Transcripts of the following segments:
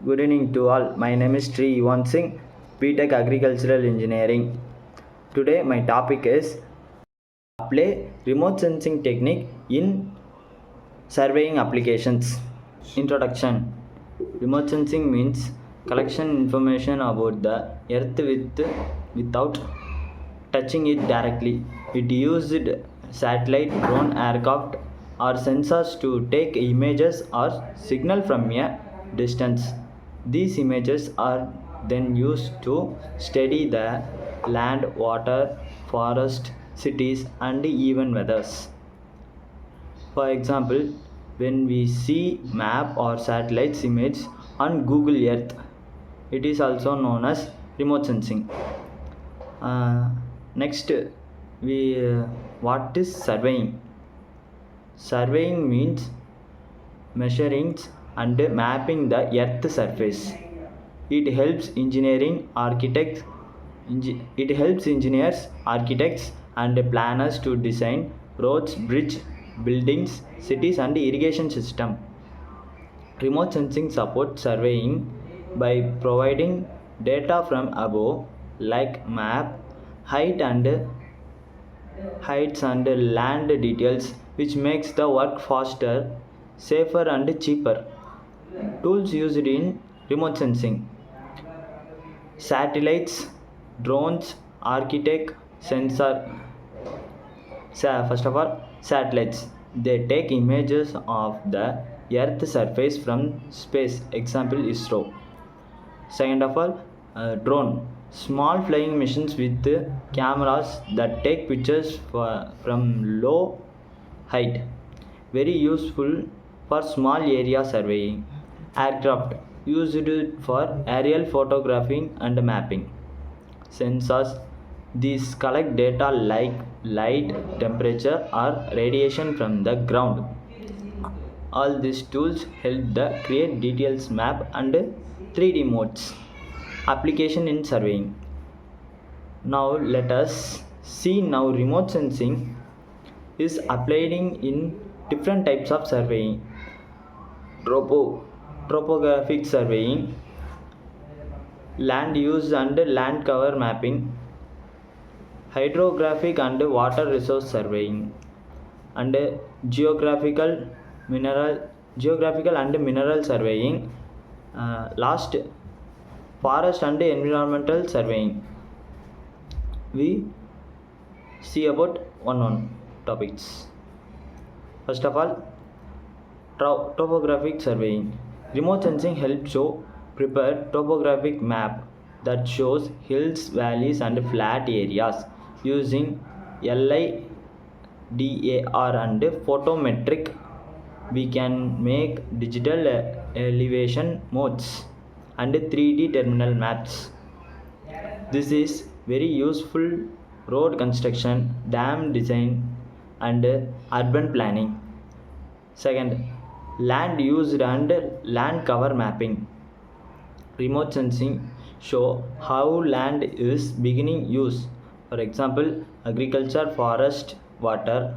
Good evening to all. My name is Sri Ivan Singh, BTech Agricultural Engineering. Today my topic is apply remote sensing technique in surveying applications. Introduction. Remote sensing means collection information about the earth without touching it directly. It used satellite, drone, aircraft or sensors to take images or signal from a distance. These images are then used to study the land, water, forest, cities and even weathers. For example, when we see map or satellites image on Google Earth, it is also known as remote sensing. Next, we what is surveying? Surveying means measuring and mapping the earth surface. It helps engineers, architects and planners to design roads, bridge, buildings, cities and irrigation system. Remote sensing supports surveying by providing data from above like map, height and heights and land details, which makes the work faster, safer and cheaper. Tools used in remote sensing: satellites, drones, architect, sensor. First of all, satellites. They take images of the earth surface from space, example ISRO. Second of all, drone. Small flying machines with cameras that take pictures from low height. Very useful for small area surveying. Aircraft used for aerial photographing and mapping. Sensors. These collect data like light, temperature, or radiation from the ground. All these tools help the create details map and 3D modes. Application in surveying. Now let us see now remote sensing is applied in different types of surveying. Topographic surveying, land use and land cover mapping, hydrographic and water resource surveying, and geographical and mineral surveying. Last, forest and environmental surveying. We see about one topics. First of all, topographic surveying. Remote sensing helps to prepare topographic map that shows hills, valleys and flat areas using LIDAR and photometric. We can make digital elevation modes and 3D terminal maps. This is very useful road construction, dam design and urban planning. Second, land use and land cover mapping. Remote sensing show how land is beginning use. For example, agriculture, forest, water.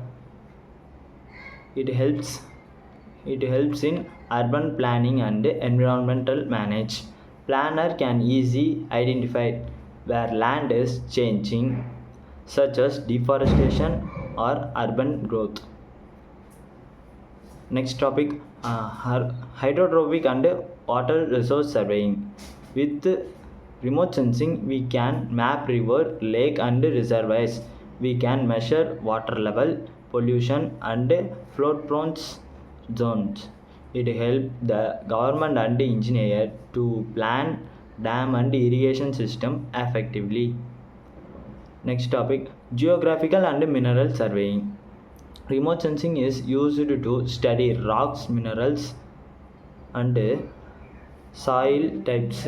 It helps in urban planning and environmental manage. Planner can easily identify where land is changing, such as deforestation or urban growth. Next topic, hydrographic and water resource surveying. With remote sensing, we can map river, lake and reservoirs. We can measure water level, pollution and flood prone zones. It helps the government and engineer to plan dam and irrigation system effectively. Next topic, geographical and mineral surveying. Remote sensing is used to study rocks, minerals and soil types.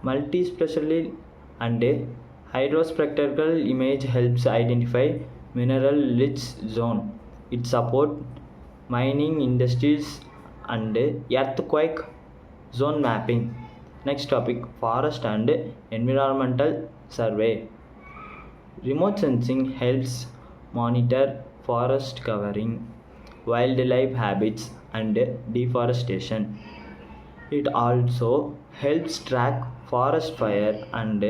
Multispectral and hydrospectral image helps identify mineral rich zone. It supports mining industries and earthquake zone mapping. Next topic, forest and environmental survey. Remote sensing helps monitor forest covering, wildlife habits and deforestation. It also helps track forest fire and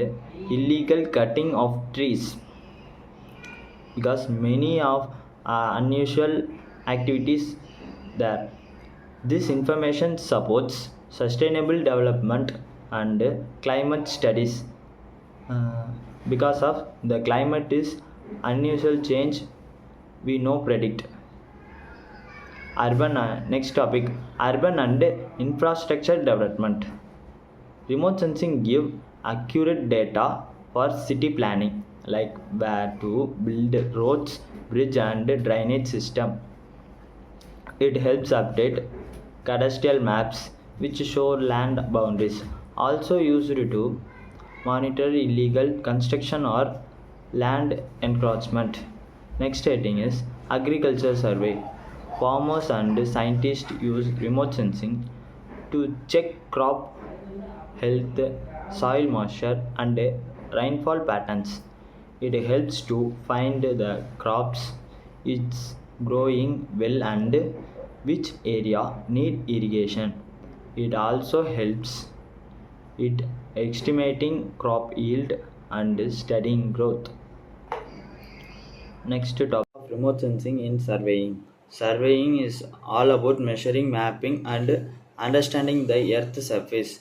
illegal cutting of trees because many of unusual activities there. This information supports sustainable development and climate studies. Uh, because of the climate is unusual change we no predict. Urban next topic, urban and infrastructure development. Remote sensing give accurate data for city planning, like where to build roads, bridge and drainage system. It helps update cadastral maps which show land boundaries. Also used to monitor illegal construction or land encroachment. Next heading is agriculture survey. Farmers and scientists use remote sensing to check crop health, soil moisture, and rainfall patterns. It helps to find the crops is growing well and which area need irrigation. It also helps it estimating crop yield and studying growth. Next topic of remote sensing in surveying. Surveying is all about measuring, mapping, and understanding the Earth surface.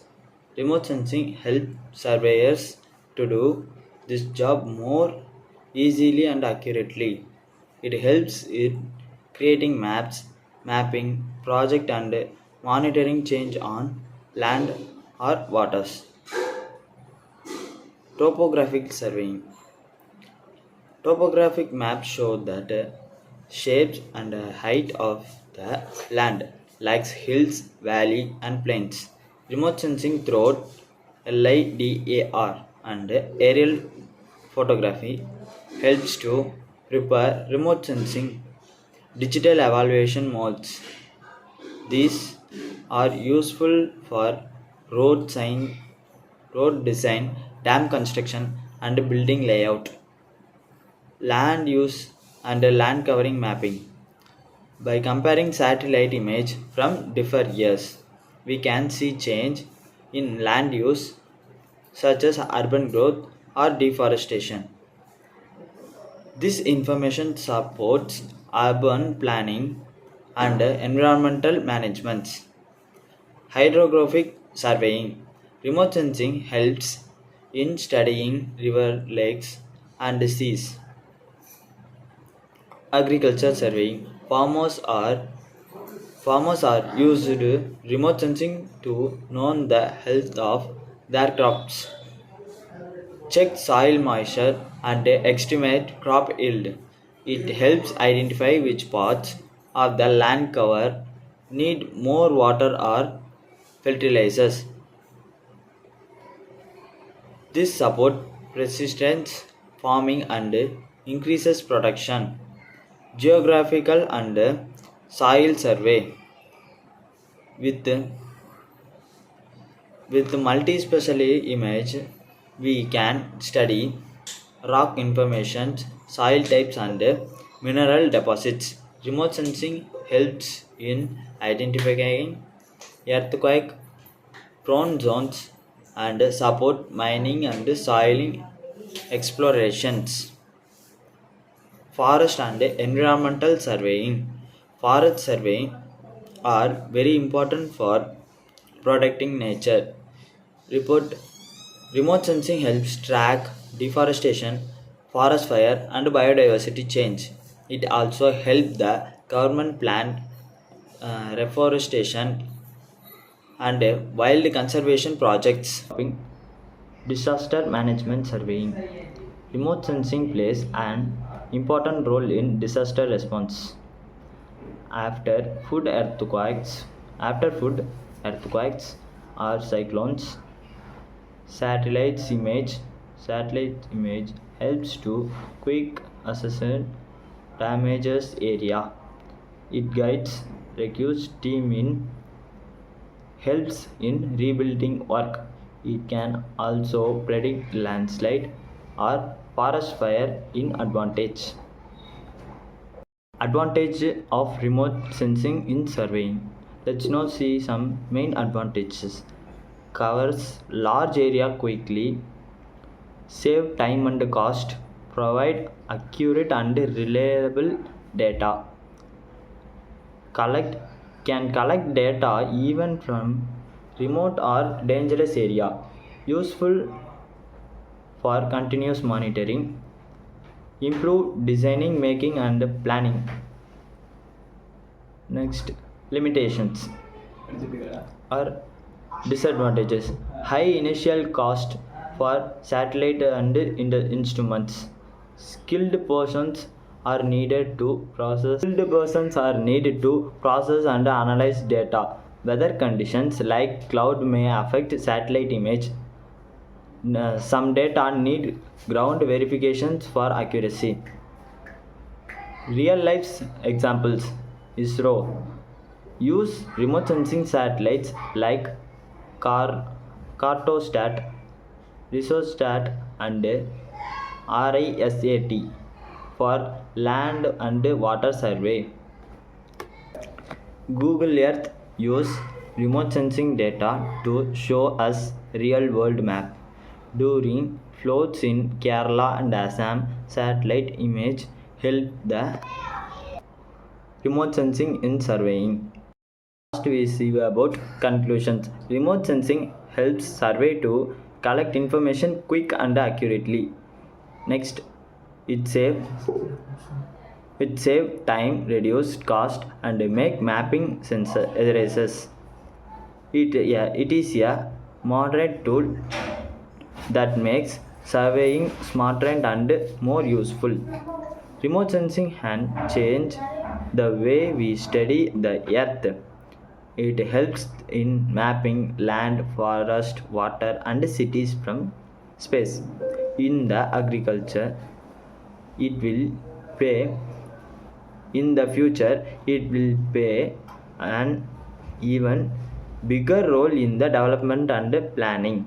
Remote sensing helps surveyors to do this job more easily and accurately. It helps in creating maps, mapping, project, and monitoring change on land or waters. Topographic surveying. Topographic maps show that shapes and height of the land, like hills, valley, and plains. Remote sensing through LIDAR and aerial photography helps to prepare remote sensing digital evaluation modes. These are useful for road sign, road design, dam construction, and building layout. Land use and land covering mapping. By comparing satellite image from different years, we can see change in land use such as urban growth or deforestation. This information supports urban planning and environmental management. Hydrographic surveying. Remote sensing helps in studying river, lakes, and seas. Agriculture surveying. Farmers are used remote sensing to know the health of their crops, check soil moisture, and estimate crop yield. It helps identify which parts of the land cover need more water or fertilizers. This supports persistence farming and increases production. Geographical and soil survey. With multi-specialty image, we can study rock information, soil types, and mineral deposits. Remote sensing helps in identifying earthquake-prone zones and support mining and soil explorations. Forest and environmental surveying. Forest surveying are very important for protecting nature. Report Remote sensing helps track deforestation, forest fire, and biodiversity change. It also helps the government plan reforestation and wild conservation projects. Disaster management surveying. Remote sensing plays an important role in disaster response. After food earthquakes, after food earthquakes or cyclones, satellite image helps to quick assess damages area. It guides rescue team in helps in rebuilding work. It can also predict landslide or forest fire in advantage. Advantage of remote sensing in surveying. Let's now see some main advantages. Covers large area quickly, save time and cost, provide accurate and reliable data, collect collect data even from remote or dangerous area, useful for continuous monitoring, improve designing, making and planning. Next, limitations or disadvantages. High initial cost for satellite and instruments. Skilled persons are needed to process and analyze data. Weather conditions like cloud may affect satellite image. Some data need ground verifications for accuracy. Real life examples. ISRO use remote sensing satellites like Car- Cartosat, Risosat, and RISAT for land and water survey. Google Earth use remote sensing data to show us real world map. During floods in Kerala and Assam, satellite image help the remote sensing in surveying. Last we see about conclusions. Remote sensing helps survey to collect information quick and accurately. Next, it save time, reduce cost, and make mapping sensor erases. It is a moderate tool that makes surveying smarter and more useful. Remote sensing can change the way we study the earth. It helps in mapping land, forest, water, and cities from space. In the agriculture, it will play in the future, it will play an even bigger role in the development and planning.